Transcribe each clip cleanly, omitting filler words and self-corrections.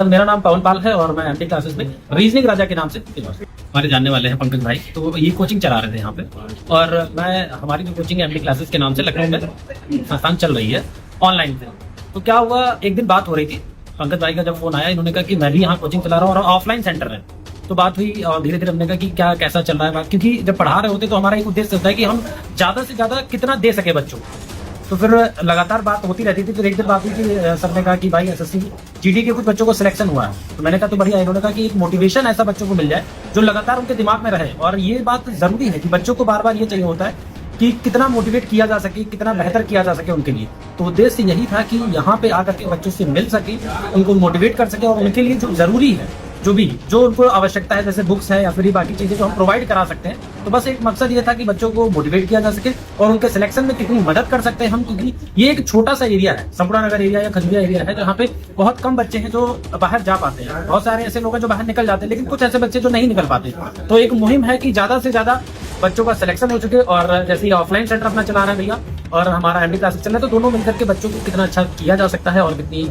मेरा नाम पवन पाल है और मैं एमटी क्लासेस में रीजनिंग राजा के नाम से फेमस हूं। हमारे जानने वाले हैं पंकज भाई, तो ये कोचिंग चला रहे थे यहाँ पे। और मैं हमारी जो कोचिंग एमटी क्लासेस के नाम से लखनऊ में संस्थान चल रही है ऑनलाइन से। तो क्या हुआ, एक दिन बात हो रही थी, पंकज भाई का जब फोन आया, इन्होंने कहा कि मैं भी यहाँ कोचिंग चला रहा हूँ और ऑफलाइन सेंटर है। तो बात हुई और धीरे धीरे हमने कहा कि क्या कैसा चल रहा है बात, क्योंकि जब पढ़ा रहे होते तो हमारा एक उद्देश्य होता है कि हम ज्यादा से ज्यादा कितना दे सके बच्चों को। तो फिर लगातार बात होती रहती थी। फिर एक दिन बात हुई कि सर ने कहा कि भाई एसएससी जीडी के कुछ बच्चों को सिलेक्शन हुआ है। तो मैंने कहा तो बढ़िया। इन्होंने कहा कि एक मोटिवेशन ऐसा बच्चों को मिल जाए जो लगातार उनके दिमाग में रहे। और ये बात जरूरी है कि बच्चों को बार बार ये चाहिए होता है कि कितना मोटिवेट किया जा सके, कितना बेहतर किया जा सके उनके लिए। तो उद्देश्य यही था कि यहाँ पे आकर के बच्चों से मिल सके, उनको मोटिवेट कर सके और उनके लिए जो जरूरी है, जो उनको आवश्यकता है, जैसे बुक्स है या फिर बाकी चीजें जो हम प्रोवाइड करा सकते हैं। तो बस एक मकसद ये था कि बच्चों को मोटिवेट किया जा सके और उनके सिलेक्शन में कितनी मदद कर सकते हैं हम, क्योंकि ये एक छोटा सा एरिया है, संपूर्ण नगर एरिया या खजुरिया एरिया है, जहाँ पे बहुत कम बच्चे हैं जो बाहर जा पाते हैं। बहुत सारे ऐसे लोग हैं जो बाहर निकल जाते हैं, लेकिन कुछ ऐसे बच्चे जो नहीं निकल पाते। तो एक मुहिम है कि ज्यादा से ज्यादा बच्चों का सिलेक्शन हो चुके। और जैसे ऑफलाइन सेंटर अपना चला रहे हैं भैया और हमारा एमडी क्लासेस चल रहा है, तो दोनों मिलकर के बच्चों को कितना अच्छा किया जा सकता है और कितनी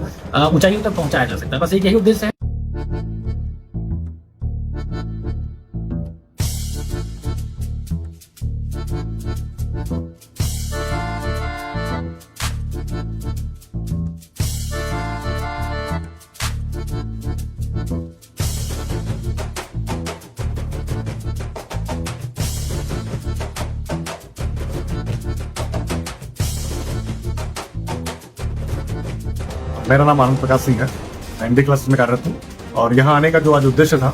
ऊंचाइयों तक पहुंचाया जा सकता है, बस एक यही उद्देश्य है। मेरा नाम आनंद प्रकाश सिंह है, मैं एमडी क्लासेस में कार्यरत हूँ। और यहाँ आने का जो आज उद्देश्य था,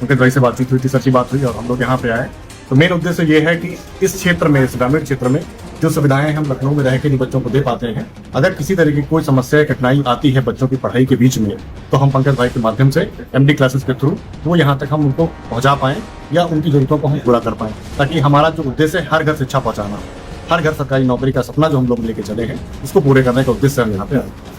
पंकज भाई से बातचीत हुई थी, सच्ची बात हुई और हम लोग यहाँ पे आए। तो मेन उद्देश्य ये है कि इस क्षेत्र में, इस ग्रामीण क्षेत्र में जो सुविधाएं हम लखनऊ में रह के बच्चों को दे पाते हैं, अगर किसी तरह की कोई समस्या या कठिनाई आती है बच्चों की पढ़ाई के बीच में, तो हम पंकज भाई के माध्यम से एमडी क्लासेस के थ्रू वो यहाँ तक हम उनको पहुँचा पाएं या उनकी जरूरतों को हम पूरा कर पाएं, ताकि हमारा जो उद्देश्य है हर घर शिक्षा पहुँचाना, हर घर सरकारी नौकरी का सपना जो हम लोग लेके चले हैं, उसको पूरे करने का उद्देश्य हम यहाँ पे आए।